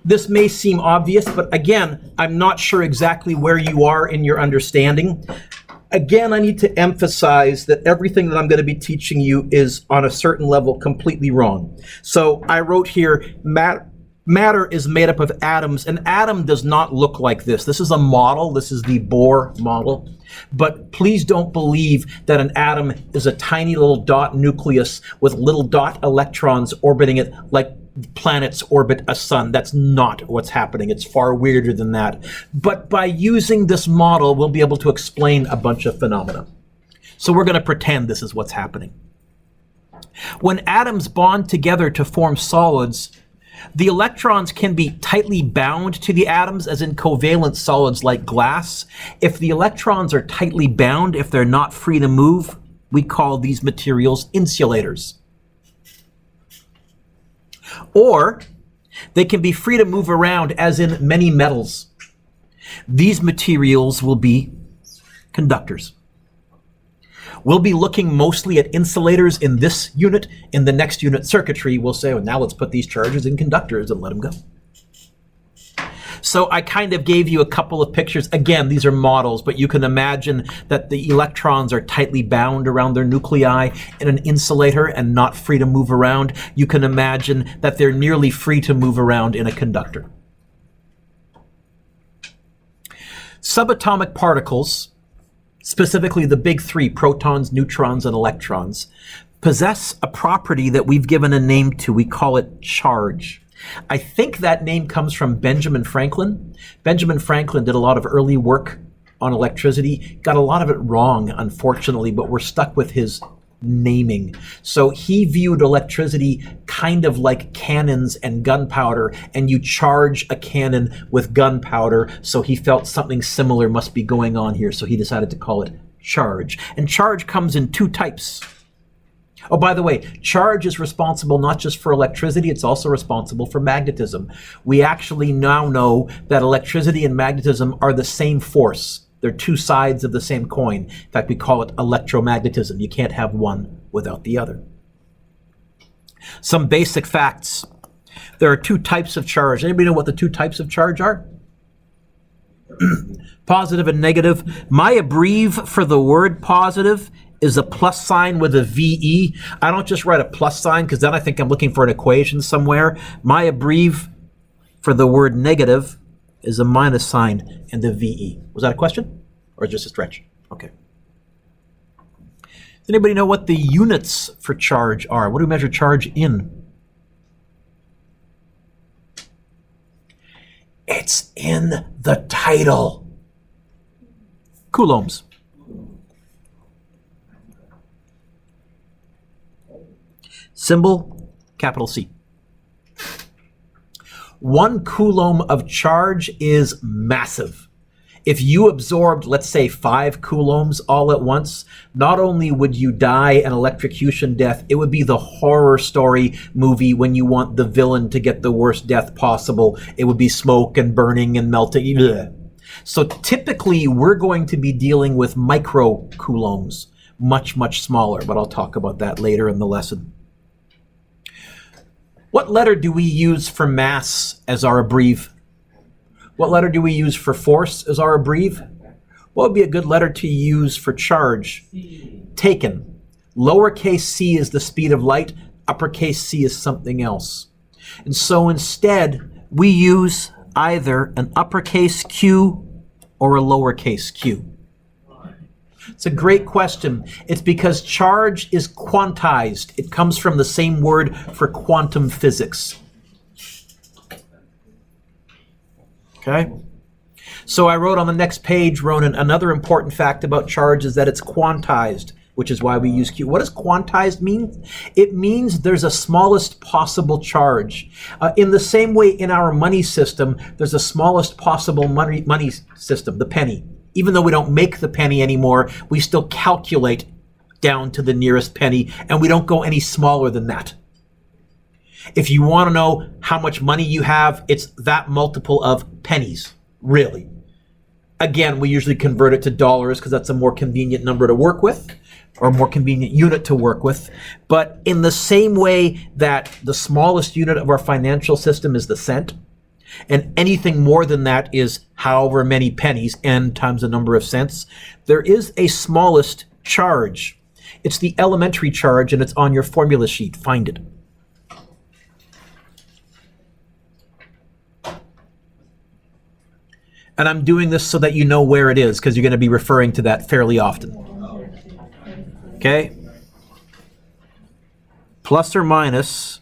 This may seem obvious, but again, I'm not sure exactly where you are in your understanding. Again, I need to emphasize that everything that I'm going to be teaching you is on a certain level completely wrong. So I wrote here, matter is made up of atoms. An atom does not look like this. This is a model. This is the Bohr model. But please don't believe that an atom is a tiny little dot nucleus with little dot electrons orbiting it like planets orbit a sun. That's not what's happening. It's far weirder than that. But by using this model, we'll be able to explain a bunch of phenomena. So we're going to pretend this is what's happening. When atoms bond together to form solids, the electrons can be tightly bound to the atoms, as in covalent solids like glass. If the electrons are tightly bound, if they're not free to move, we call these materials insulators. Or they can be free to move around, as in many metals. These materials will be conductors. We'll be looking mostly at insulators in this unit. In the next unit, circuitry, we'll say, well, now let's put these charges in conductors and let them go. So I kind of gave you a couple of pictures. Again, these are models, but you can imagine that the electrons are tightly bound around their nuclei in an insulator and not free to move around. You can imagine that they're nearly free to move around in a conductor. Subatomic particles, specifically the big three, protons, neutrons, and electrons, possess a property that we've given a name to. We call it charge. I think that name comes from Benjamin Franklin. Benjamin Franklin did a lot of early work on electricity, got a lot of it wrong, unfortunately, but we're stuck with his naming. So he viewed electricity kind of like cannons and gunpowder, and you charge a cannon with gunpowder, so he felt something similar must be going on here, so he decided to call it charge. And charge comes in two types. Oh, by the way, charge is responsible not just for electricity, it's also responsible for magnetism. We actually now know that electricity and magnetism are the same force. They're two sides of the same coin. In fact, we call it electromagnetism. You can't have one without the other. Some basic facts. There are two types of charge. Anybody know what the two types of charge are? Positive and negative. My abbrev for the word positive is a plus sign with a VE. I don't just write a plus sign because then I think I'm looking for an equation somewhere. My abbrev for the word negative is a minus sign and a VE. Was that a question or just a stretch? Okay. Does anybody know what the units for charge are? What do we measure charge in? It's in the title. Coulombs. Symbol, capital C. 1 Coulomb of charge is massive. If you absorbed, let's say, 5 coulombs all at once, not only would you die an electrocution death, it would be the horror story movie when you want the villain to get the worst death possible. It would be smoke and burning and melting. Ugh. So typically, we're going to be dealing with micro coulombs, much, much smaller, but I'll talk about that later in the lesson. What letter do we use for mass as our abbrev? What letter do we use for force as our abbrev? What would be a good letter to use for charge? Taken. Lowercase c is the speed of light. Uppercase c is something else. And so instead, we use either an uppercase q or a lowercase q. It's a great question. It's because charge is quantized. It comes from the same word for quantum physics. Okay? So I wrote on the next page, Ronan, another important fact about charge is that it's quantized, which is why we use Q. What does quantized mean? It means there's a smallest possible charge. In the same way in our money system, there's a smallest possible money system, the penny. Even though we don't make the penny anymore, we still calculate down to the nearest penny, and we don't go any smaller than that. If you want to know how much money you have, it's that multiple of pennies, really. Again, we usually convert it to dollars because that's a more convenient number to work with, or a more convenient unit to work with. But in the same way that the smallest unit of our financial system is the cent, and anything more than that is however many pennies, n times the number of cents. There is a smallest charge. It's the elementary charge, and it's on your formula sheet. Find it. And I'm doing this so that you know where it is, because you're going to be referring to that fairly often. Okay? Plus or minus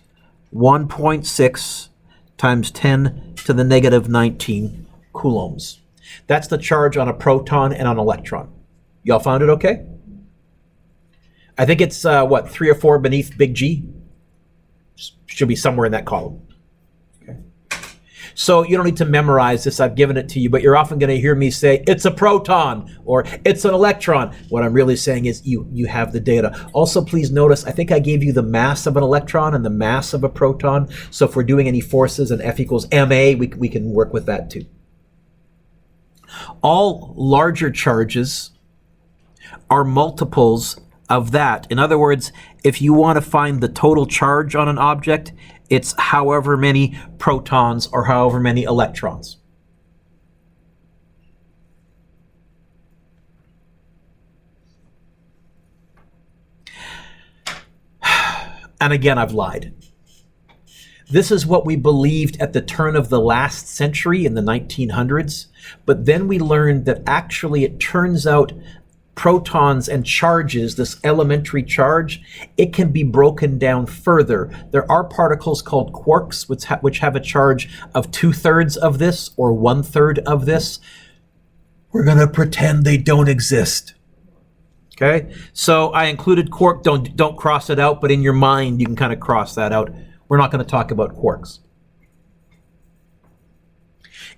1.6 times 10 to the negative 19 coulombs. That's the charge on a proton and an electron. Y'all found it okay? I think it's, 3 or 4 beneath big G? Should be somewhere in that column. Okay. So you don't need to memorize this. I've given it to you, but you're often going to hear me say, it's a proton, or it's an electron. What I'm really saying is you have the data. Also, please notice, I think I gave you the mass of an electron and the mass of a proton. So if we're doing any forces and F equals ma, we can work with that too. All larger charges are multiples of that. In other words, if you want to find the total charge on an object, it's however many protons or however many electrons. And again, I've lied. This is what we believed at the turn of the last century in the 1900s, but then we learned that actually it turns out protons and charges, this elementary charge, it can be broken down further. There are particles called quarks which have a charge of 2/3 of this or 1/3 of this. We're going to pretend they don't exist. Okay? So I included quark. Don't cross it out, but in your mind you can kind of cross that out. We're not going to talk about quarks.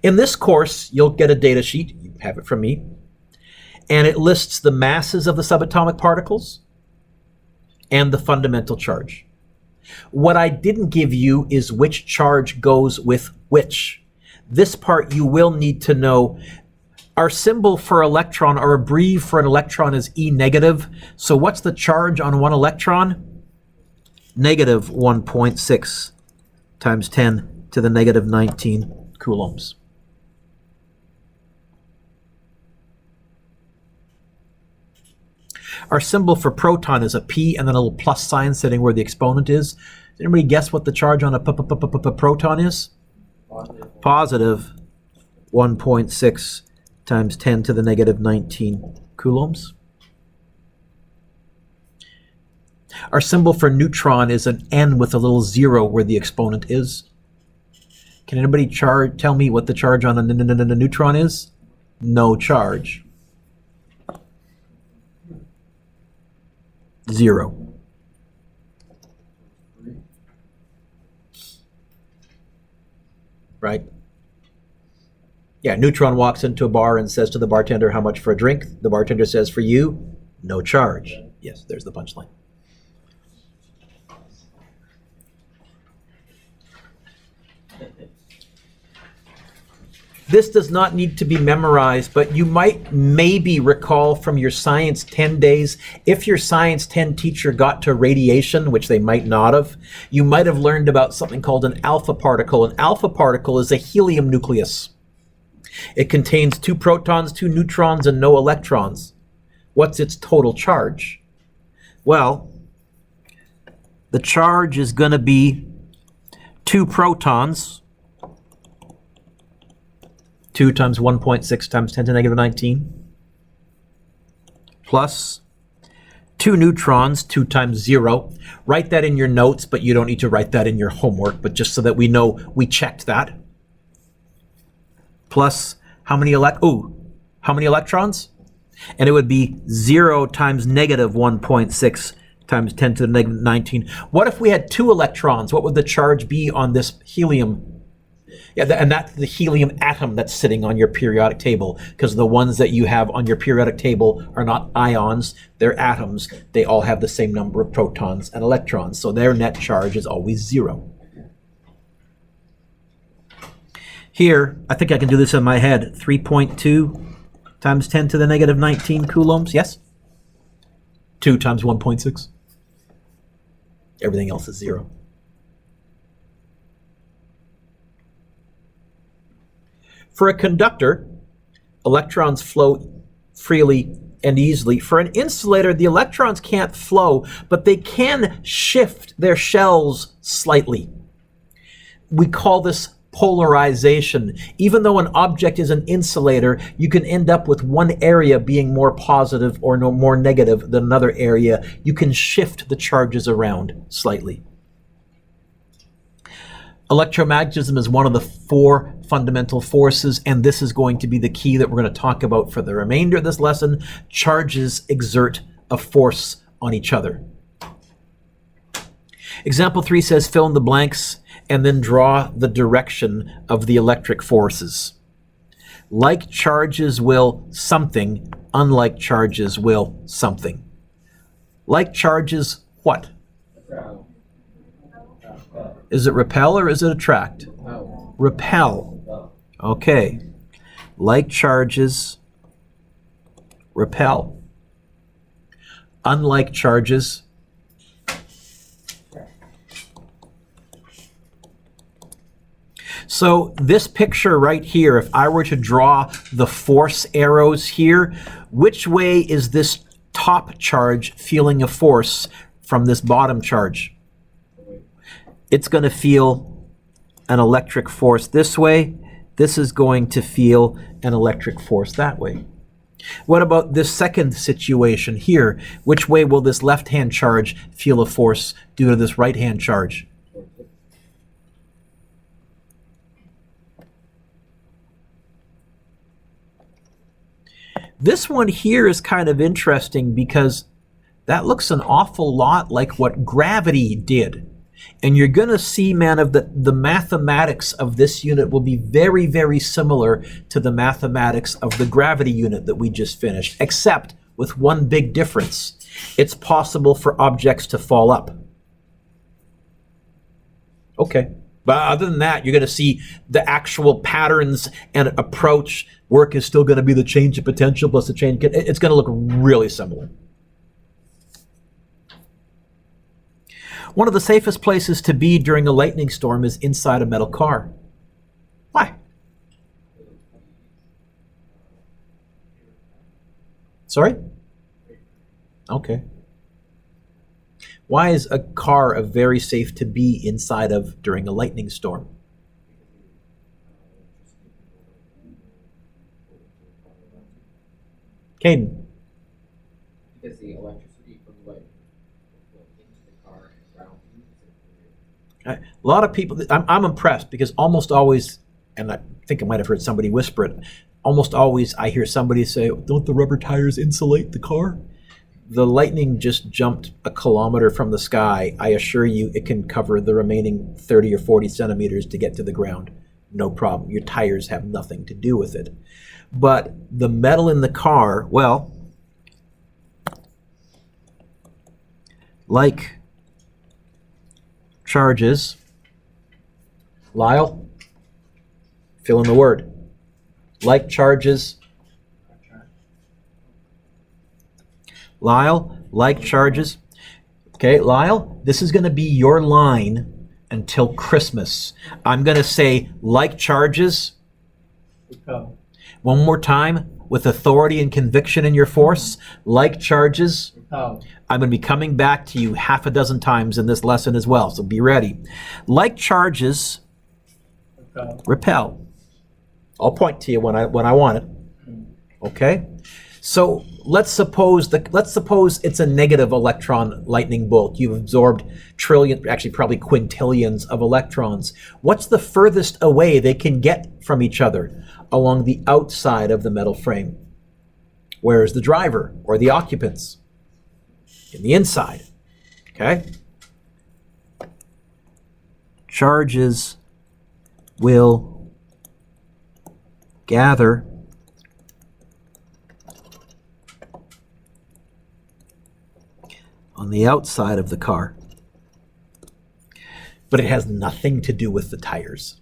In this course, you'll get a data sheet. You have it from me. And it lists the masses of the subatomic particles and the fundamental charge. What I didn't give you is which charge goes with which. This part you will need to know. Our symbol for electron, our abbrev for an electron is E negative. So what's the charge on one electron? Negative 1.6 times 10 to the negative 19 coulombs. Our symbol for proton is a P and then a little plus sign sitting where the exponent is. Does anybody guess what the charge on a proton is? Positive 1.6 times 10 to the negative 19 coulombs. Our symbol for neutron is an N with a little 0 where the exponent is. Can anybody tell me what the charge on a neutron is? No charge. 0. Right? Yeah, neutron walks into a bar and says to the bartender, how much for a drink? The bartender says, for you, no charge. Yes, there's the punchline. This does not need to be memorized, but you might maybe recall from your Science 10 days, if your Science 10 teacher got to radiation, which they might not have, you might have learned about something called an alpha particle. An alpha particle is a helium nucleus. It contains 2 protons, 2 neutrons, and no electrons. What's its total charge? Well, the charge is going to be 2 protons, 2 times 1.6 times 10 to the negative 19, plus 2 neutrons, 2 times 0. Write that in your notes, but you don't need to write that in your homework, but just so that we know we checked that. Plus, how many electrons? And it would be 0 times negative 1.6 times 10 to the negative 19. What if we had 2 electrons? What would the charge be on this helium? Yeah, and that's the helium atom that's sitting on your periodic table, because the ones that you have on your periodic table are not ions, they're atoms. They all have the same number of protons and electrons, so their net charge is always 0. Here, I think I can do this in my head, 3.2 times 10 to the negative 19 coulombs, yes? 2 times 1.6. Everything else is 0. For a conductor, electrons flow freely and easily. For an insulator, the electrons can't flow, but they can shift their shells slightly. We call this polarization. Even though an object is an insulator, you can end up with one area being more positive or no more negative than another area. You can shift the charges around slightly. Electromagnetism is one of the 4 fundamental forces, and this is going to be the key that we're going to talk about for the remainder of this lesson. Charges exert a force on each other. Example 3 says fill in the blanks and then draw the direction of the electric forces. Like charges will something, unlike charges will something. Like charges what? Is it repel or is it attract? Repel. Okay. Like charges repel. Unlike charges So this picture right here, if I were to draw the force arrows here, which way is this top charge feeling a force from this bottom charge? It's going to feel an electric force this way. This is going to feel an electric force that way. What about this second situation here? Which way will this left-hand charge feel a force due to this right-hand charge? This one here is kind of interesting because that looks an awful lot like what gravity did. And you're going to see, man, of the mathematics of this unit will be very, very similar to the mathematics of the gravity unit that we just finished, except with one big difference. It's possible for objects to fall up. Okay. But other than that, you're going to see the actual patterns and approach work is still going to be the change of potential plus the change. It's going to look really similar. One of the safest places to be during a lightning storm is inside a metal car. Why? Sorry? Okay. Why is a car very safe to be inside of during a lightning storm? Caden? Because the electricity from the lightning will flow into the car and ground you. A lot of people, I'm impressed because almost always, and I think I might have heard somebody whisper it, almost always I hear somebody say, don't the rubber tires insulate the car? The lightning just jumped a kilometer from the sky. I assure you it can cover the remaining 30 or 40 centimeters to get to the ground. No problem. Your tires have nothing to do with it. But the metal in the car, well, like charges, Lyle, fill in the word. Like charges, Lyle, like charges. Okay, Lyle, this is going to be your line until Christmas. I'm going to say like charges. Repel. One more time with authority and conviction in your force. Like charges. Repel. I'm going to be coming back to you half a dozen times in this lesson as well, so be ready. Like charges. Repel. Repel. I'll point to you when I want it. Okay? So let's suppose it's a negative electron lightning bolt. You've absorbed trillion, actually probably quintillions of electrons. What's the furthest away they can get from each other? Along the outside of the metal frame. Where is the driver or the occupants? In the inside. Okay? Charges will gather on the outside of the car. But it has nothing to do with the tires.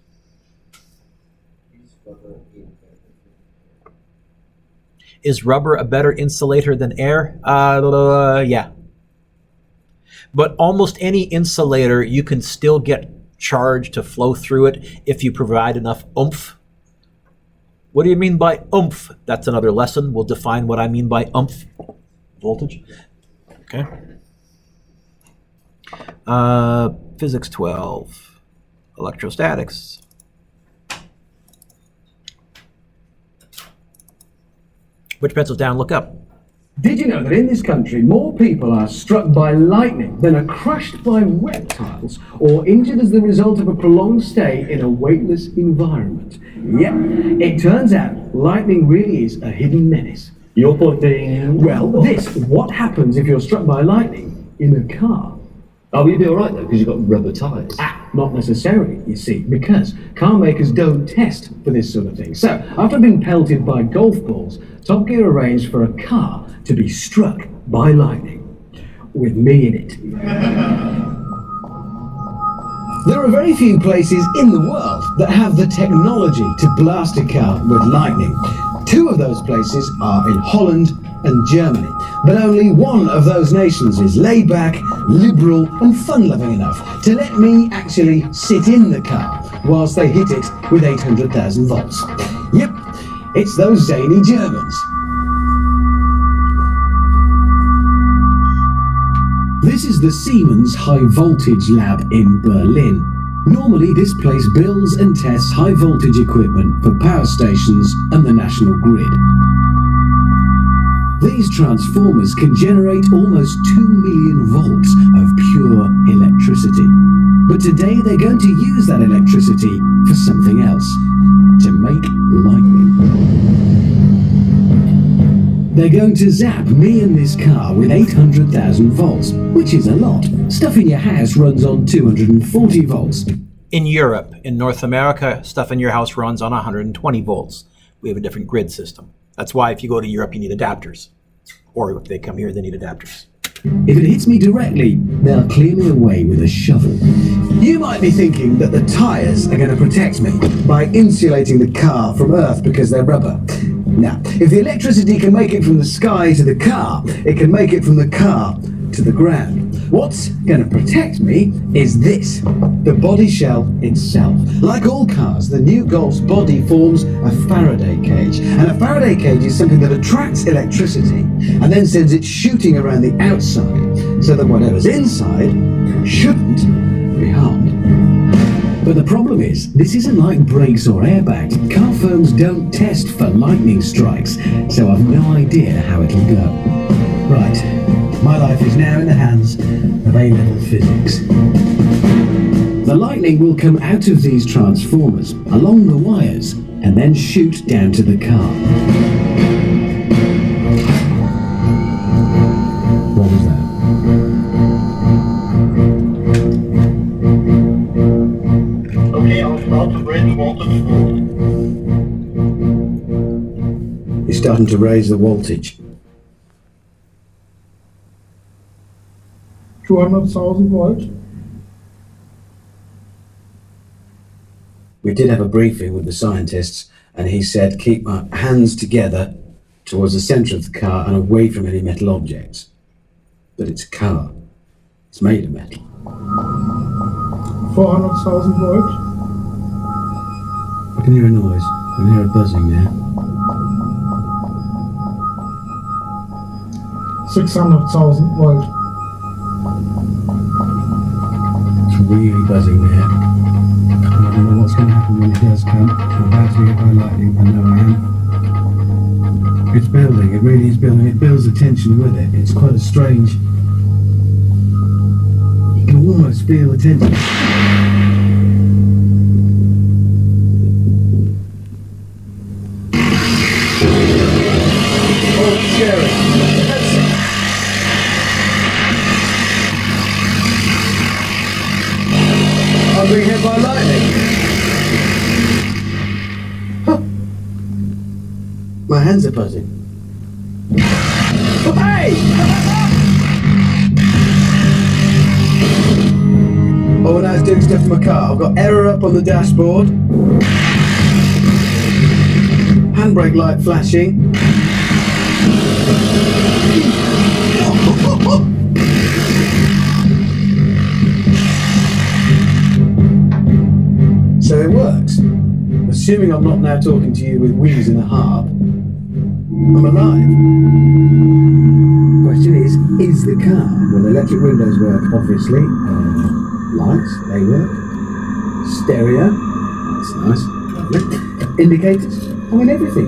Is rubber a better insulator than air? Yeah. But almost any insulator, you can still get charge to flow through it if you provide enough oomph. What do you mean by oomph? That's another lesson. We'll define what I mean by oomph. Voltage. Okay. Physics 12. Electrostatics. Which pencils down? Look up. Did you know that in this country more people are struck by lightning than are crushed by reptiles or injured as the result of a prolonged stay in a weightless environment? Yep, it turns out lightning really is a hidden menace. Your point being? Well, what happens if you're struck by lightning in a car? Oh, you'd be alright though, because you've got rubber tyres. Not necessarily, you see, because car makers don't test for this sort of thing. So, after being pelted by golf balls, Top Gear arranged for a car to be struck by lightning, with me in it. There are very few places in the world that have the technology to blast a car with lightning. Two of those places are in Holland and Germany, but only one of those nations is laid back, liberal and fun-loving enough to let me actually sit in the car whilst they hit it with 800,000 volts. Yep, it's those zany Germans. This is the Siemens High Voltage Lab in Berlin. Normally this place builds and tests high voltage equipment for power stations and the national grid. These transformers can generate almost 2 million volts of pure electricity. But today they're going to use that electricity for something else, to make lightning. They're going to zap me and this car with 800,000 volts, which is a lot. Stuff in your house runs on 240 volts. In Europe, in North America, stuff in your house runs on 120 volts. We have a different grid system. That's why if you go to Europe, you need adapters. Or if they come here, they need adapters. If it hits me directly, they'll clear me away with a shovel. You might be thinking that the tyres are going to protect me by insulating the car from Earth because they're rubber. Now, if the electricity can make it from the sky to the car, it can make it from the car to the ground. What's going to protect me is this, the body shell itself. Like all cars, the new Golf's body forms a Faraday cage. And a Faraday cage is something that attracts electricity and then sends it shooting around the outside so that whatever's inside shouldn't be harmed. But the problem is, this isn't like brakes or airbags. Car firms don't test for lightning strikes, so I've no idea how it'll go. Right, my life is now in the hands of A-level physics. The lightning will come out of these transformers, along the wires, and then shoot down to the car. What was that? Okay, I'll start to raise the voltage forward. It's starting to raise the voltage. 200,000 volt. We did have a briefing with the scientists, and he said keep my hands together towards the centre of the car and away from any metal objects. But it's a car. It's made of metal. 400,000 volt. I can hear a noise. I can hear a buzzing there. 600,000 volt. It's really buzzing there. And I don't know what's going to happen when it does come. I'm about to be hit by lightning. I know I am. It's building. It really is building. It builds the tension with it. It's quite a strange... You can almost feel the tension. Oh, it's scary. I'm being hit by lightning. Huh. My hands are buzzing. Hey! Oh, now it's doing stuff to my car. I've got error up on the dashboard. Handbrake light flashing. So it works. assuming I'm not now talking to you with wings and a harp, I'm alive. Question is the car? Well, the electric windows work, obviously. Lights, they work. Stereo, that's nice. Lovely. Indicators, I mean everything.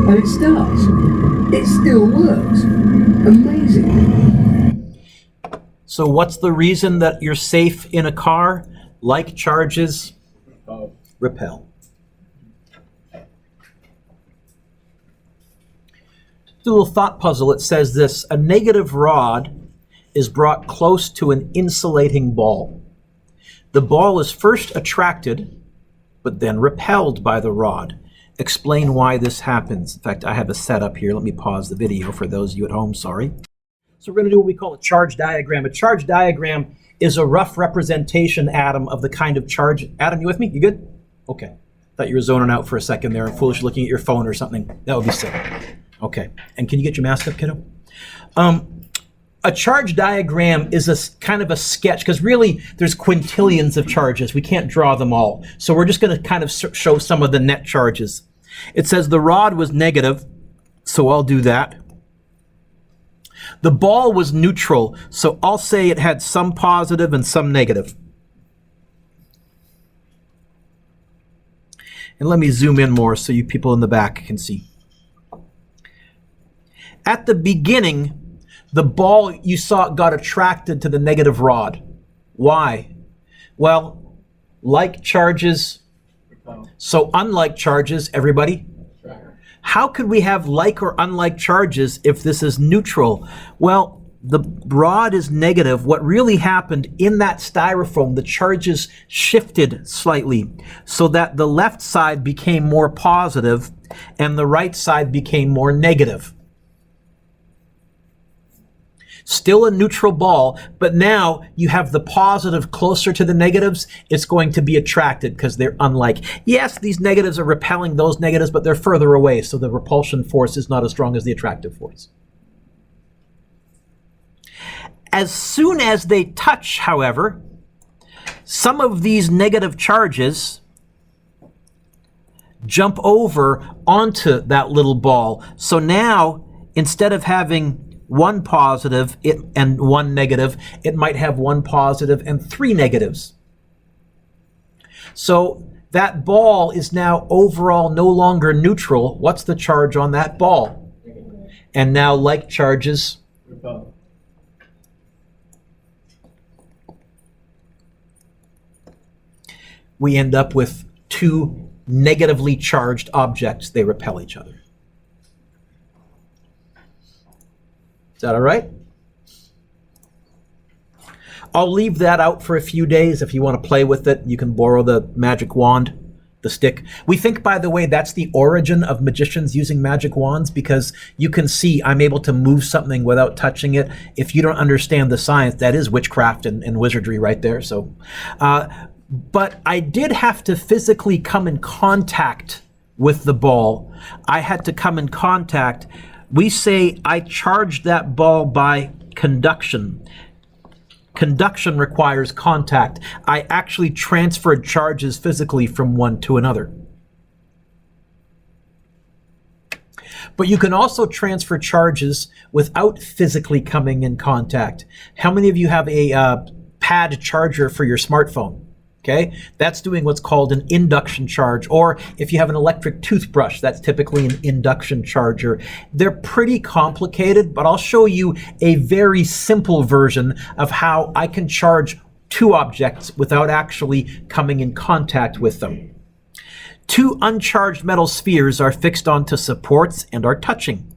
And it starts. It still works. Amazing. So what's the reason that you're safe in a car? Like charges repel. Do a little thought puzzle. It says this: a negative rod is brought close to an insulating ball. The ball is first attracted, but then repelled by the rod. Explain why this happens. In fact, I have a setup here. Let me pause the video for those of you at home, sorry. So we're going to do what we call a charge diagram. A charge diagram is a rough representation, Adam, of the kind of charge. Adam, you with me? You good? Okay. Thought you were zoning out for a second there and foolish looking at your phone or something. That would be silly. Okay. And can you get your mask up, kiddo? A charge diagram is a kind of a sketch, because really there's quintillions of charges. We can't draw them all. So we're just going to kind of show some of the net charges. It says the rod was negative, so I'll do that. The ball was neutral, so I'll say it had some positive and some negative. And let me zoom in more so you people in the back can see. At the beginning, the ball, you saw it got attracted to the negative rod. Why? Well, like charges, so unlike charges, everybody? How could we have like or unlike charges if this is neutral? Well, the rod is negative. What really happened in that styrofoam, the charges shifted slightly so that the left side became more positive and the right side became more negative. Still a neutral ball, but now you have the positive closer to the negatives. It's going to be attracted because they're unlike. Yes, these negatives are repelling those negatives, but they're further away, so the repulsion force is not as strong as the attractive force. As soon as they touch, however, some of these negative charges jump over onto that little ball. So now, instead of having one positive and one negative, it might have one positive and three negatives. So that ball is now overall no longer neutral. What's the charge on that ball? And now like charges repel. We end up with two negatively charged objects. They repel each other. Is that all right? I'll leave that out for a few days. If you want to play with it, you can borrow the magic wand, the stick. We think, by the way, that's the origin of magicians using magic wands, because you can see I'm able to move something without touching it. If you don't understand the science, that is witchcraft and wizardry right there. So, but I did have to physically come in contact with the ball. I had to come in contact. We say I charged that ball by conduction. Conduction requires contact. I actually transferred charges physically from one to another. But you can also transfer charges without physically coming in contact. How many of you have a pad charger for your smartphone? Okay, that's doing what's called an induction charge, or if you have an electric toothbrush, that's typically an induction charger. They're pretty complicated, but I'll show you a very simple version of how I can charge two objects without actually coming in contact with them. Two uncharged metal spheres are fixed onto supports and are touching.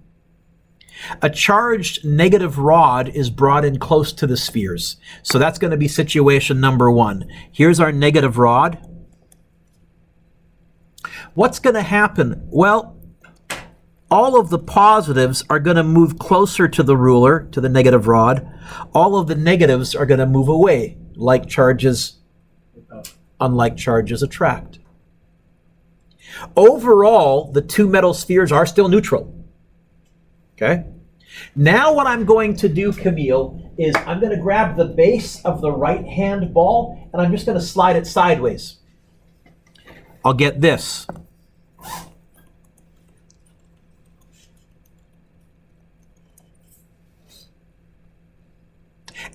A charged negative rod is brought in close to the spheres. So that's going to be situation number one. Here's our negative rod. What's going to happen? Well, all of the positives are going to move closer to the ruler, to the negative rod. All of the negatives are going to move away. Like charges, unlike charges attract. Overall, the two metal spheres are still neutral. Okay? Now what I'm going to do, Camille, is I'm going to grab the base of the right-hand ball, and I'm just going to slide it sideways. I'll get this.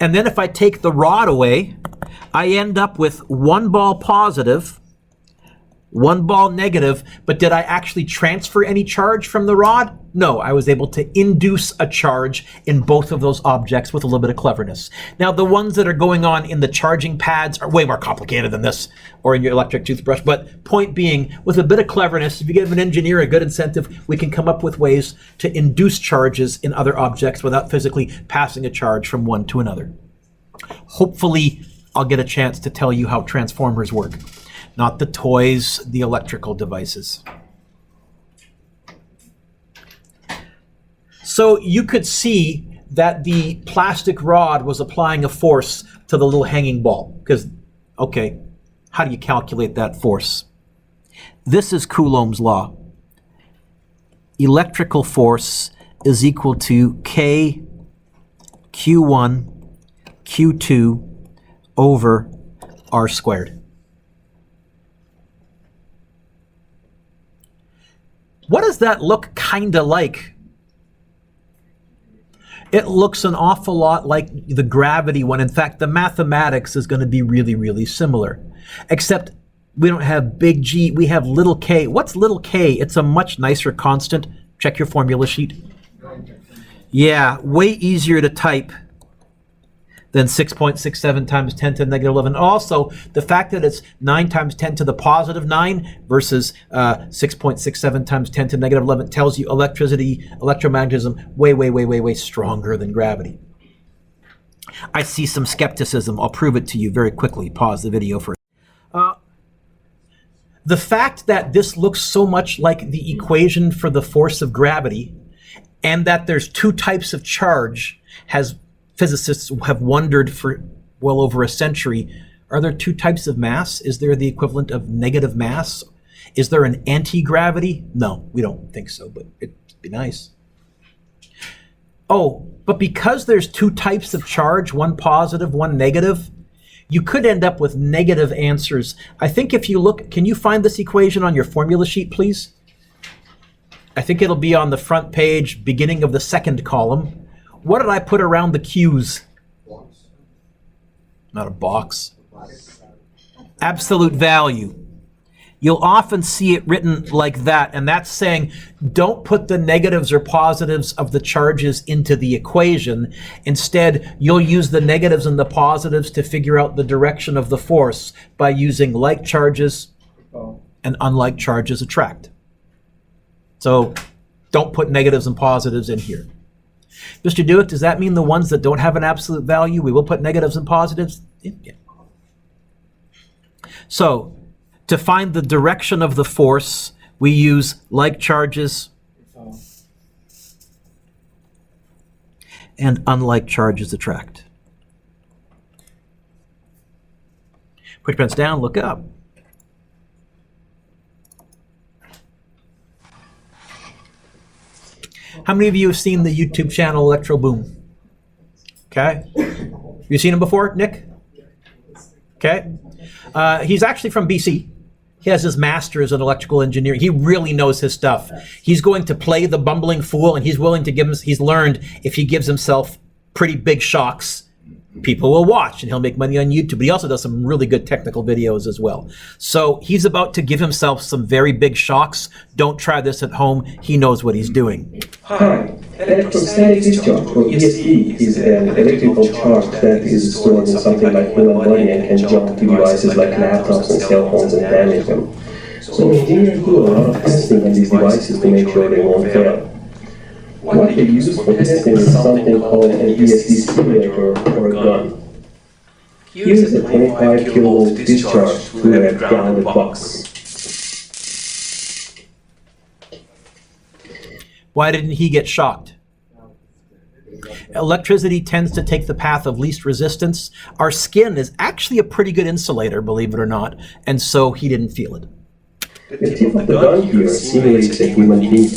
And then if I take the rod away, I end up with one ball positive, one ball negative, but did I actually transfer any charge from the rod? No, I was able to induce a charge in both of those objects with a little bit of cleverness. Now, the ones that are going on in the charging pads are way more complicated than this, or in your electric toothbrush, but point being, with a bit of cleverness, if you give an engineer a good incentive, we can come up with ways to induce charges in other objects without physically passing a charge from one to another. Hopefully, I'll get a chance to tell you how transformers work. Not the toys, the electrical devices. So you could see that the plastic rod was applying a force to the little hanging ball. Because, okay, how do you calculate that force? This is Coulomb's law. Electrical force is equal to K Q1 Q2 over R squared. What does that look kind of like? It looks an awful lot like the gravity one. In fact, the mathematics is going to be really, really similar. Except we don't have big G, we have little k. What's little k? It's a much nicer constant. Check your formula sheet. Yeah, way easier to type than 6.67 times 10 to the negative 11. Also, the fact that it's 9 times 10 to the positive 9 versus 6.67 times 10 to the negative 11 tells you electricity, electromagnetism, way stronger than gravity. I see some skepticism. I'll prove it to you very quickly. Pause the video for the fact that this looks so much like the equation for the force of gravity, and that there's two types of charge, has physicists have wondered for well over a century. Are there two types of mass? Is there the equivalent of negative mass? Is there an anti-gravity? No, we don't think so, but it'd be nice. Oh, but because there's two types of charge, one positive, one negative, you could end up with negative answers. I think if you look, can you find this equation on your formula sheet, please? I think it'll be on the front page, beginning of the second column. What did I put around the Q's? Not a box. Absolute value. You'll often see it written like that, and that's saying don't put the negatives or positives of the charges into the equation. Instead, you'll use the negatives and the positives to figure out the direction of the force by using like charges and unlike charges attract. So don't put negatives and positives in here. Mr. Dewitt, does that mean the ones that don't have an absolute value, we will put negatives and positives? Yeah. So, to find the direction of the force, we use like charges and unlike charges attract. Put your pens down, look up. How many of you have seen the YouTube channel Electro Boom? Okay. You seen him before, Nick? Okay. He's actually from BC. He has his master's in electrical engineering. He really knows his stuff. He's going to play the bumbling fool, and he's willing to give him, he's learned if he gives himself pretty big shocks, people will watch, and he'll make money on YouTube. But he also does some really good technical videos as well. So he's about to give himself some very big shocks. Don't try this at home. He knows what he's doing. Hi, electrostatic discharge, or ESD, is an electrical charge that is stored in something like human body and can jump to devices like laptops and cell phones and damage them. So engineers do a lot of testing on these devices to make sure they won't fail. What they use for testing is something called an ESD simulator or a gun. Here's a 25 kilovolt discharge through a grounded box. Why didn't he get shocked? Electricity tends to take the path of least resistance. Our skin is actually a pretty good insulator, believe it or not, and so he didn't feel it. The tip of the gun here simulates a human being.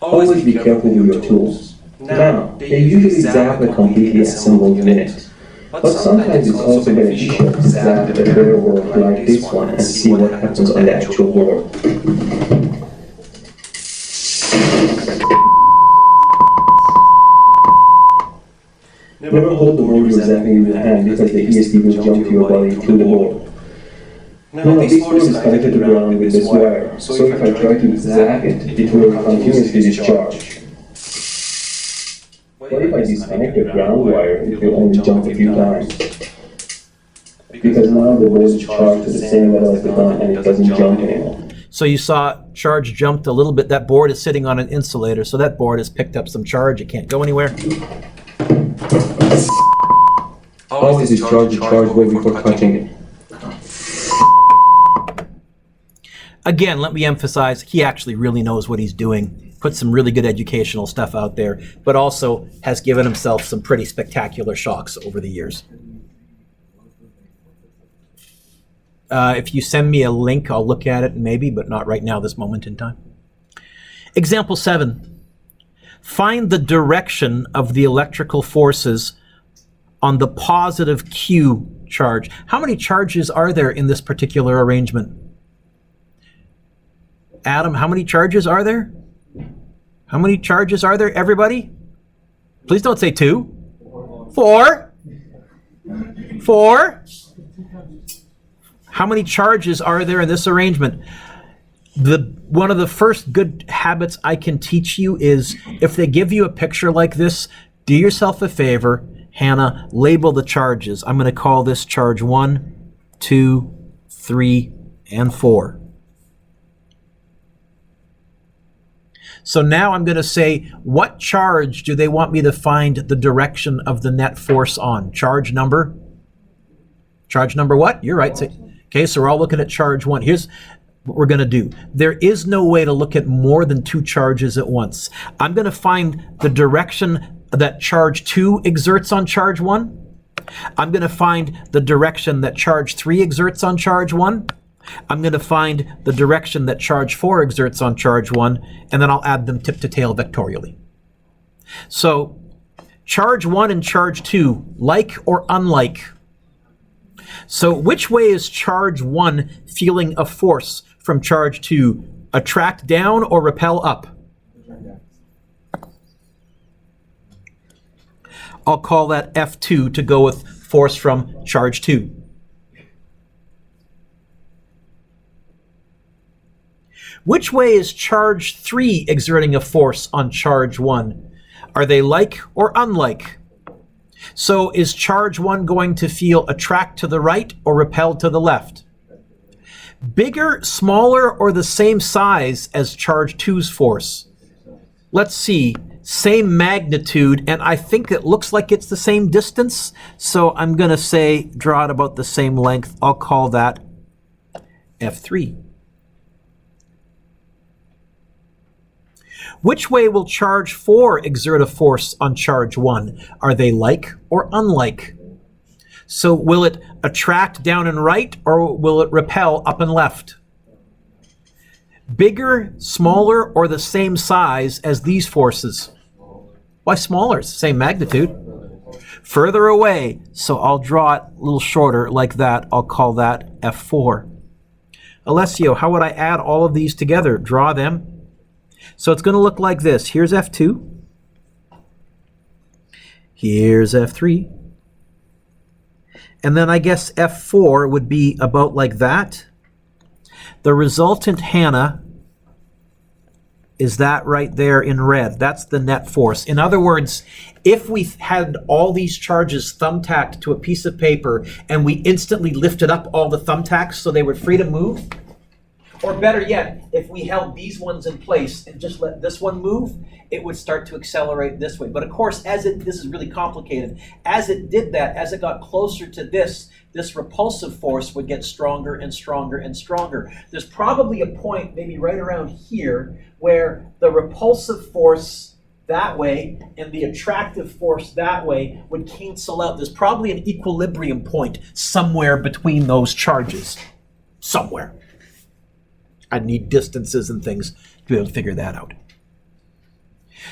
Always be careful with your tools. Now, they're usually zap a completely assembled unit. But sometimes it's also beneficial to zap a bare board like this one and see what happens on the actual board. Never hold the board you're zapping in your hand because the ESD will jump to your body through the board. Now this board is connected to ground with this wire, so if I try to zap it, it will continuously discharge. But if I disconnect the ground wire, it will only jump a few times. Because now the board is charged to the same level as the gun and it doesn't jump anymore. So you saw charge jumped a little bit. That board is sitting on an insulator, so that board has picked up some charge. It can't go anywhere. Always discharge the charge way before touching it. Again, let me emphasize, he actually really knows what he's doing. Put some really good educational stuff out there, but also has given himself some pretty spectacular shocks over the years. If you send me a link, I'll look at it maybe, but not right now, this moment in time. Example 7. Find the direction of the electrical forces on the positive Q charge. How many charges are there in this particular arrangement? Adam, how many charges are there? How many charges are there, everybody? Please don't say 2. 4. 4. How many charges are there in this arrangement? One of the first good habits I can teach you is if they give you a picture like this, do yourself a favor, Hannah, label the charges. I'm going to call this charge 1, 2, 3, and 4. So now I'm going to say, what charge do they want me to find the direction of the net force on? Charge number? Charge number what? You're right. Okay, so we're all looking at charge 1. Here's what we're going to do. There is no way to look at more than 2 charges at once. I'm going to find the direction that charge 2 exerts on charge 1. I'm going to find the direction that charge 3 exerts on charge 1. I'm going to find the direction that charge 4 exerts on charge 1, and then I'll add them tip to tail vectorially. So charge 1 and charge 2, like or unlike? So which way is charge 1 feeling a force from charge 2? Attract down or repel up? I'll call that F2 to go with force from charge 2. Which way is charge 3 exerting a force on charge 1? Are they like or unlike? So is charge 1 going to feel attract to the right or repel to the left? Bigger, smaller, or the same size as charge 2's force? Let's see. Same magnitude, and I think it looks like it's the same distance. So I'm going to say draw it about the same length. I'll call that F3. Which way will charge 4 exert a force on charge 1? Are they like or unlike? So will it attract down and right, or will it repel up and left? Bigger, smaller, or the same size as these forces? Why smaller? It's the same magnitude. Further away, so I'll draw it a little shorter like that. I'll call that F4. Alessio, how would I add all of these together? Draw them. So it's going to look like this. Here's F2. Here's F3. And then I guess F4 would be about like that. The resultant, Hannah, is that right there in red. That's the net force. In other words, if we had all these charges thumbtacked to a piece of paper and we instantly lifted up all the thumbtacks so they were free to move, or better yet, if we held these ones in place and just let this one move, it would start to accelerate this way. But of course, this is really complicated. As it did that, as it got closer to this repulsive force would get stronger and stronger and stronger. There's probably a point, maybe right around here, where the repulsive force that way and the attractive force that way would cancel out. There's probably an equilibrium point somewhere between those charges. Somewhere. I'd need distances and things to be able to figure that out.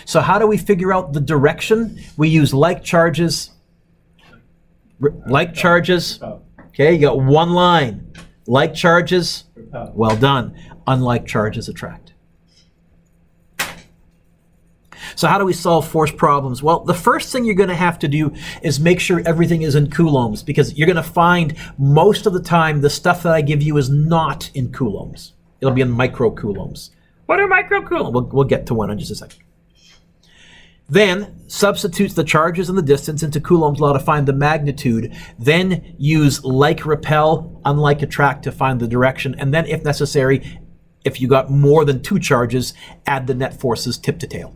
So how do we figure out the direction? We use like charges Like charges. Okay, you got one line. Like charges. Well done. Unlike charges attract. So how do we solve force problems? Well, the first thing you're going to have to do is make sure everything is in coulombs, because you're going to find most of the time the stuff that I give you is not in coulombs. It'll be in microcoulombs. What are microcoulombs? We'll get to one in just a second. Then substitutes the charges and the distance into Coulomb's law to find the magnitude. Then use like repel, unlike attract to find the direction. And then, if necessary, if you got more than two charges, add the net forces tip to tail.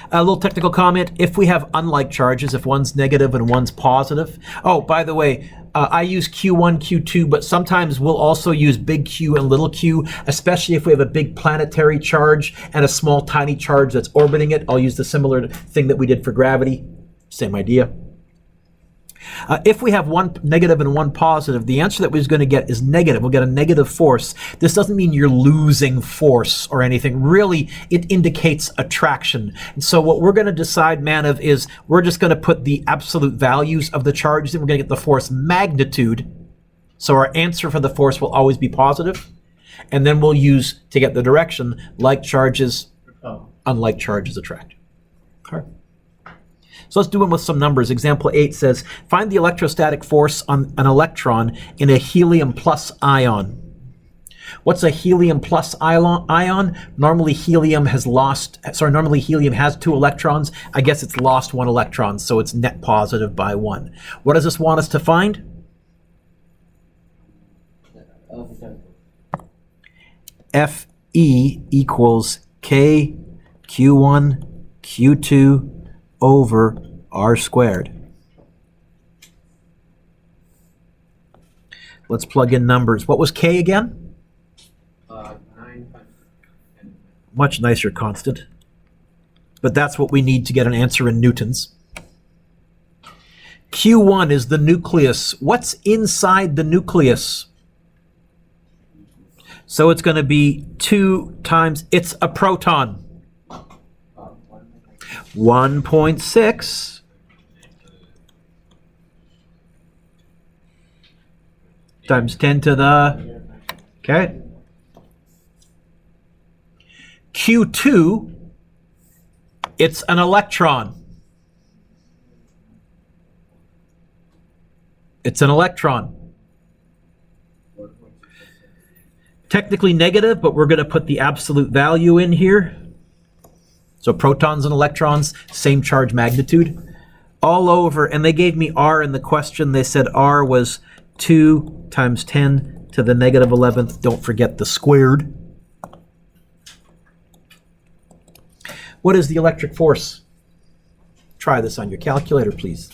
A little technical comment. If we have unlike charges, if one's negative and one's positive. Oh, by the way, I use Q1, Q2, but sometimes we'll also use big Q and little q, especially if we have a big planetary charge and a small tiny charge that's orbiting it. I'll use the similar thing that we did for gravity. Same idea. If we have one negative and one positive, the answer that we're going to get is negative. We'll get a negative force. This doesn't mean you're losing force or anything. Really, it indicates attraction. And so what we're going to decide, Manav, is we're just going to put the absolute values of the charges, and we're going to get the force magnitude. So our answer for the force will always be positive. And then we'll use, to get the direction, like charges, unlike charges attract. Okay. So let's do it with some numbers. Example 8 says, find the electrostatic force on an electron in a helium plus ion. What's a helium plus ion? Normally helium has two electrons. I guess it's lost one electron, so it's net positive by one. What does this want us to find? Fe equals K Q1 Q2 over R squared. Let's plug in numbers. What was K again? 9 times 10. Much nicer constant. But that's what we need to get an answer in newtons. Q1 is the nucleus. What's inside the nucleus? So it's going to be 2 times, it's a proton. 1.6 times 10 to the, okay. Q2, it's an electron. It's an electron. Technically negative, but we're going to put the absolute value in here. So protons and electrons, same charge magnitude. All over, and they gave me R in the question. They said R was 2 times 10 to the negative 11th. Don't forget the squared. What is the electric force? Try this on your calculator, please.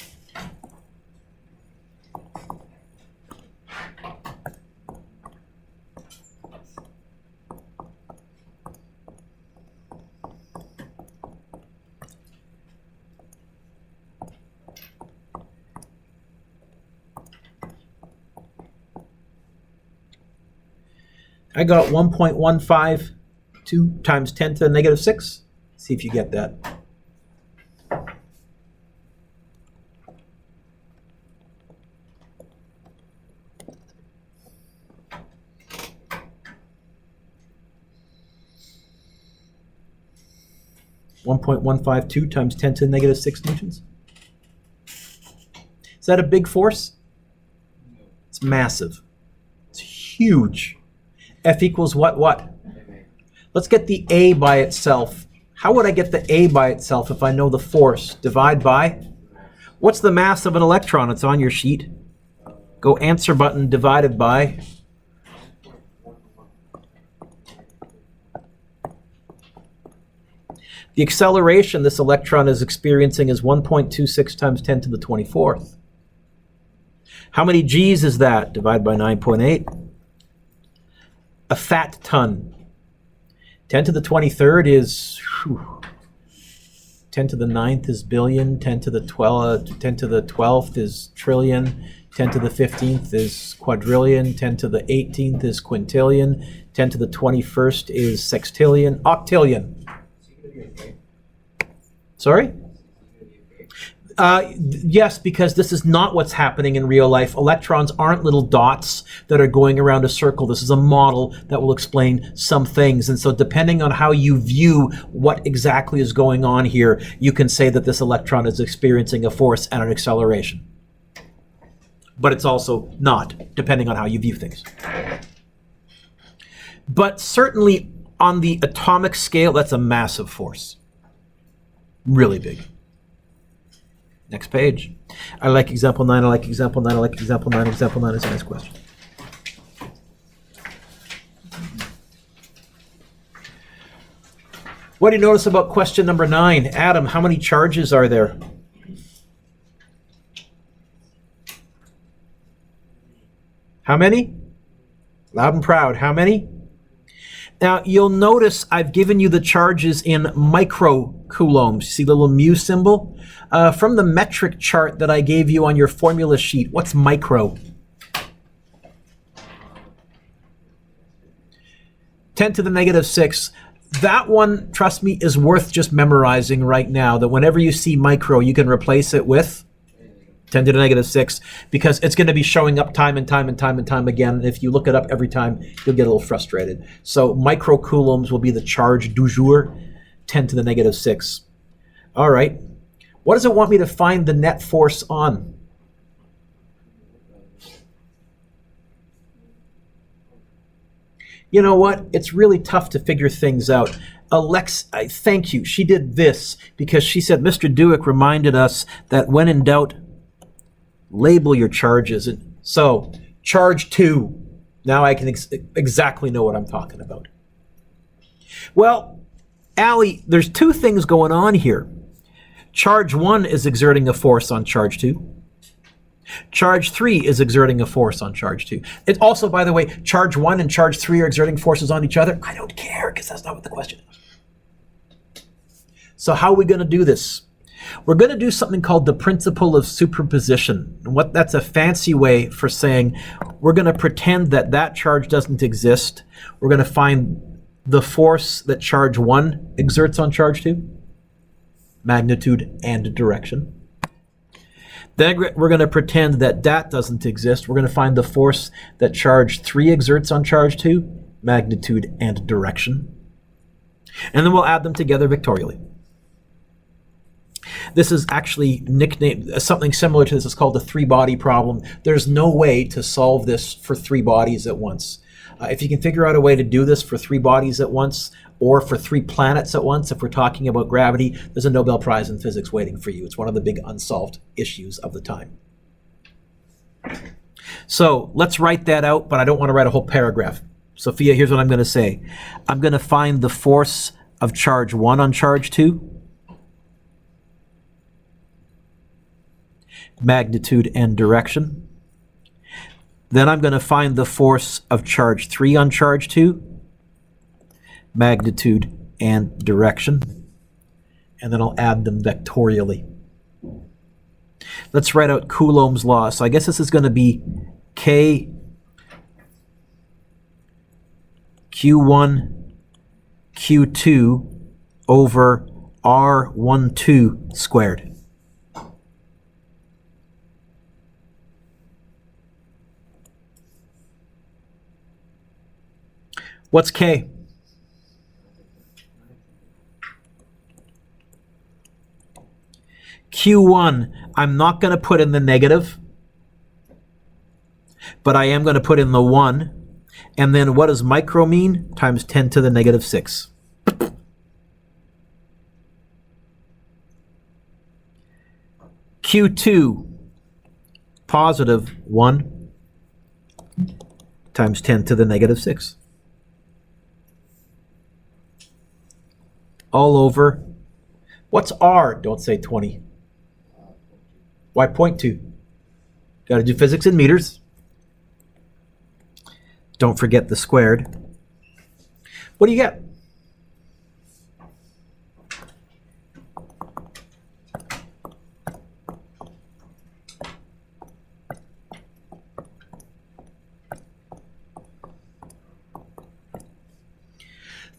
I got 1.152 times 10 to the negative 6. See if you get that. (1.152) times 10 to the negative 6 newtons. Is that a big force? It's massive. It's huge. F equals what? Let's get the A by itself. How would I get the A by itself if I know the force? Divide by? What's the mass of an electron? It's on your sheet. Go answer button, divided by. The acceleration this electron is experiencing is 1.26 times 10 to the 24th. How many G's is that? Divide by 9.8. A fat ton. 10 to the 23rd is 10 to the 9th is billion, 10 to the 12th is trillion, 10 to the 15th is quadrillion, 10 to the 18th is quintillion, 10 to the 21st is sextillion, octillion. Sorry? Yes, because this is not what's happening in real life. Electrons aren't little dots that are going around a circle. This is a model that will explain some things. And so depending on how you view what exactly is going on here, you can say that this electron is experiencing a force and an acceleration. But it's also not, depending on how you view things. But certainly on the atomic scale, that's a massive force. Really big. Next page. I like example 9, I like example 9, I like example 9. Example 9 is a nice question. What do you notice about question number 9? Adam, how many charges are there? How many? Loud and proud. How many? Now, you'll notice I've given you the charges in microcoulombs. See the little mu symbol? From the metric chart that I gave you on your formula sheet, what's micro? 10 to the negative 6. That one, trust me, is worth just memorizing right now, that whenever you see micro, you can replace it with 10 to the negative 6, because it's going to be showing up time and time and time and time again. And if you look it up every time, you'll get a little frustrated. So microcoulombs will be the charge du jour, 10 to the negative 6. All right. What does it want me to find the net force on? You know what? It's really tough to figure things out. Thank you. She did this because she said Mr. Dewick reminded us that when in doubt, label your charges. And so, charge 2. Now I can exactly know what I'm talking about. Well, Allie, there's two things going on here. Charge 1 is exerting a force on charge 2. Charge 3 is exerting a force on charge 2. It's also, by the way, charge 1 and charge 3 are exerting forces on each other. I don't care, because that's not what the question is. So how are we going to do this? We're going to do something called the principle of superposition. That's a fancy way for saying we're going to pretend that that charge doesn't exist. We're going to find the force that charge 1 exerts on charge 2, magnitude and direction. Then we're going to pretend that that doesn't exist. We're going to find the force that charge 3 exerts on charge 2, magnitude and direction. And then we'll add them together vectorially. This is actually nicknamed, something similar to this is called the 3-body problem. There's no way to solve this for 3 bodies at once. If you can figure out a way to do this for 3 bodies at once, or for 3 planets at once, if we're talking about gravity, there's a Nobel Prize in physics waiting for you. It's one of the big unsolved issues of the time. So let's write that out, but I don't want to write a whole paragraph. Sophia, here's what I'm going to say. I'm going to find the force of charge 1 on charge 2, magnitude and direction. Then I'm going to find the force of charge 3 on charge 2, magnitude and direction. And then I'll add them vectorially. Let's write out Coulomb's law. So I guess this is going to be K Q1 Q2 over R12 squared. What's K? Q1, I'm not going to put in the negative, but I am going to put in the 1. And then what does micro mean? Times 10 to the negative 6. Q2, positive 1 times 10 to the negative 6. All over. What's R? Don't say 20. Why 0.2? Got to do physics in meters. Don't forget the squared. What do you get?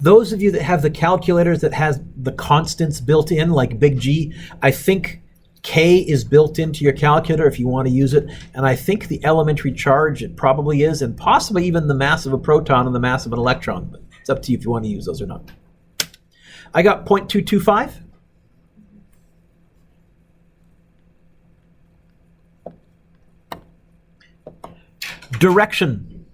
Those of you that have the calculators that has the constants built in, like big G, I think K is built into your calculator if you want to use it. And I think the elementary charge, it probably is, and possibly even the mass of a proton and the mass of an electron. But it's up to you if you want to use those or not. I got 0.225. Direction.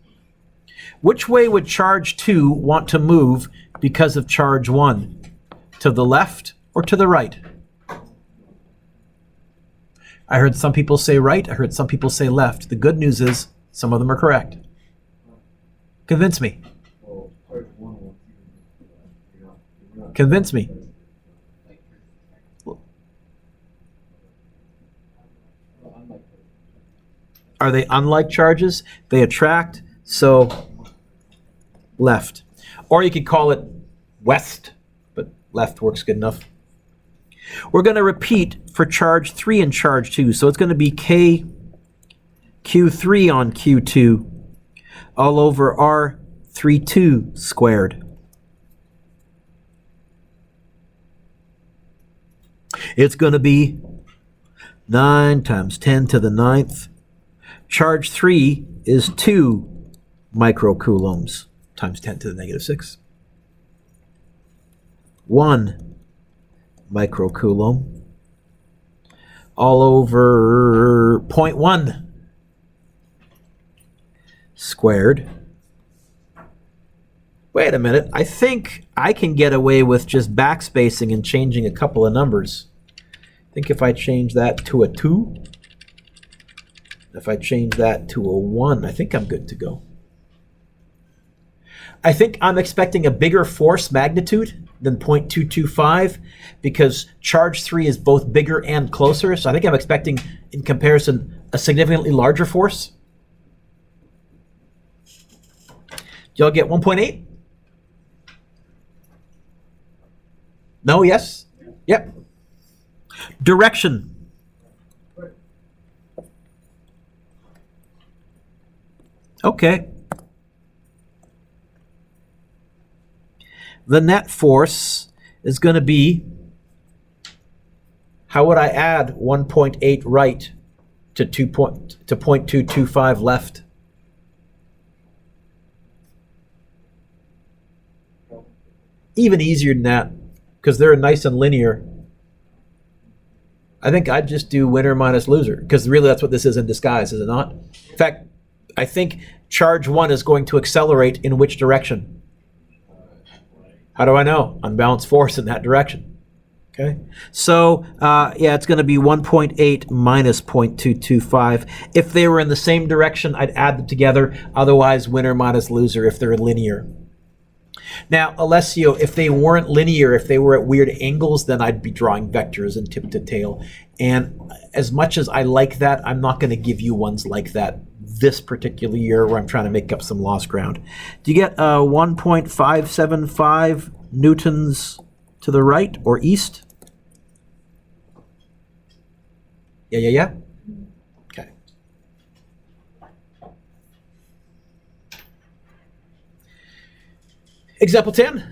Which way would charge 2 want to move because of charge 1? To the left or to the right? I heard some people say right. I heard some people say left. The good news is some of them are correct. Convince me. Convince me. Are they unlike charges? They attract, so left. Or you could call it west, but left works good enough. We're going to repeat for charge 3 and charge 2. So it's going to be K Q3 on Q2 all over R32 squared. It's going to be 9 times 10 to the 9th. Charge 3 is 2 microcoulombs times 10 to the negative 6. 1 microcoulomb all over 0.1 squared. Wait a minute. I think I can get away with just backspacing and changing a couple of numbers. I think if I change that to a 2, if I change that to a 1, I think I'm good to go. I think I'm expecting a bigger force magnitude than 0.225 because charge 3 is both bigger and closer. So I think I'm expecting, in comparison, a significantly larger force. Y'all get 1.8? No, yes? Yep. Direction. Okay. The net force is going to be, how would I add 1.8 right to 0.225 left? Even easier than that, because they're nice and linear. I think I'd just do winner minus loser, because really that's what this is in disguise, is it not? In fact, I think charge 1 is going to accelerate in which direction? How do I know? Unbalanced force in that direction. Okay, so yeah, it's going to be 1.8 minus 0.225. If they were in the same direction, I'd add them together. Otherwise, winner minus loser if they're linear. Now, Alessio, if they weren't linear, if they were at weird angles, then I'd be drawing vectors and tip to tail. And as much as I like that, I'm not going to give you ones like that this particular year where I'm trying to make up some lost ground. Do you get 1.575 newtons to the right or east? Yeah. Okay. Example 10.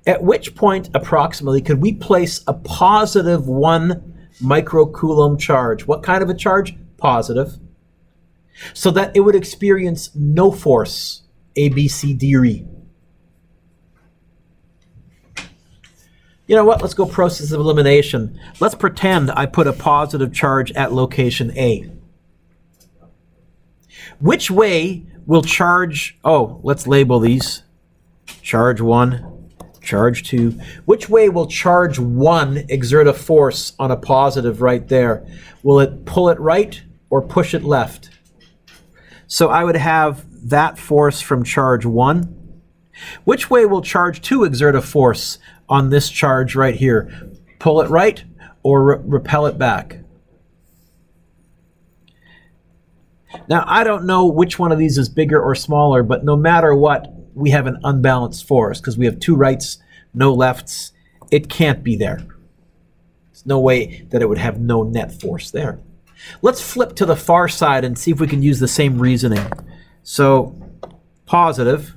At which point, approximately, could we place a positive 1 microcoulomb charge? What kind of a charge? Positive. So that it would experience no force, A, B, C, D, or E. You know what? Let's go process of elimination. Let's pretend I put a positive charge at location A. Which way will charge, let's label these. Charge 1, charge 2. Which way will charge 1 exert a force on a positive right there? Will it pull it right or push it left? So I would have that force from charge 1. Which way will charge 2 exert a force on this charge right here? Pull it right or repel it back? Now, I don't know which one of these is bigger or smaller, but no matter what, we have an unbalanced force because we have 2 rights, no lefts. It can't be there. There's no way that it would have no net force there. Let's flip to the far side and see if we can use the same reasoning. So, positive.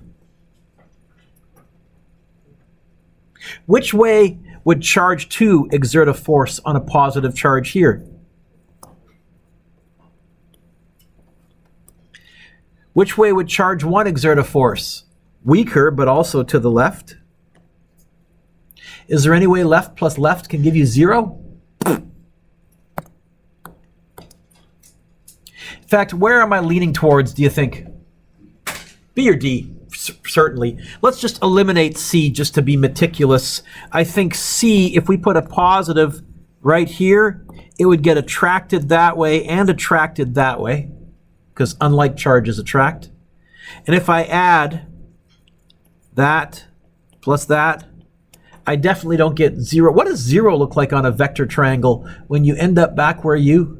Which way would charge 2 exert a force on a positive charge here? Which way would charge 1 exert a force? Weaker, but also to the left. Is there any way left plus left can give you 0? In fact, where am I leaning towards, do you think? B or D? Certainly. Let's just eliminate C just to be meticulous. I think C, if we put a positive right here, it would get attracted that way and attracted that way, because unlike charges attract. And if I add that plus that, I definitely don't get 0. What does 0 look like on a vector triangle when you end up back where you?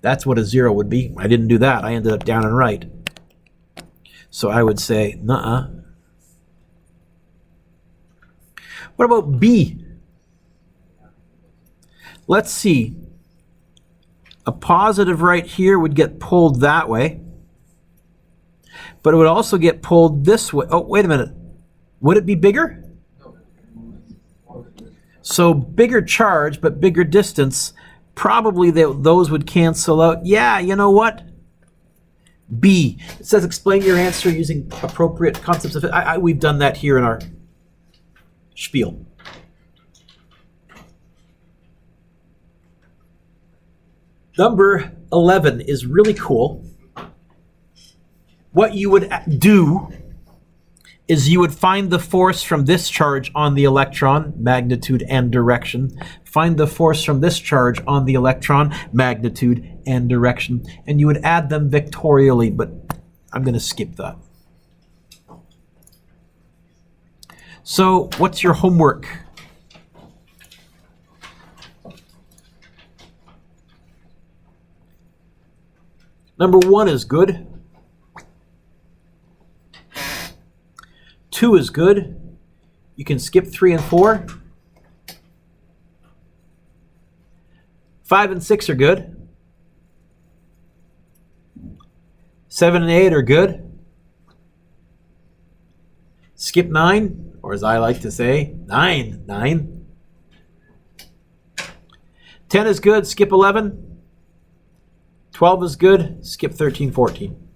That's what a 0 would be. I didn't do that. I ended up down and right. So I would say, nuh-uh. What about B? Let's see. A positive right here would get pulled that way. But it would also get pulled this way. Oh, wait a minute. Would it be bigger? So bigger charge, but bigger distance. Probably those would cancel out. Yeah, you know what? B. It says explain your answer using appropriate concepts of it. We've done that here in our spiel. Number 11 is really cool. What you would do is you would find the force from this charge on the electron, magnitude and direction. Find the force from this charge on the electron, magnitude and direction. And you would add them vectorially, but I'm going to skip that. So what's your homework? Number 1 is good. 2 is good. You can skip 3 and 4. 5 and 6 are good. 7 and 8 are good. Skip 9, or as I like to say, 9. 10 is good, skip 11. 12 is good, skip 13, 14.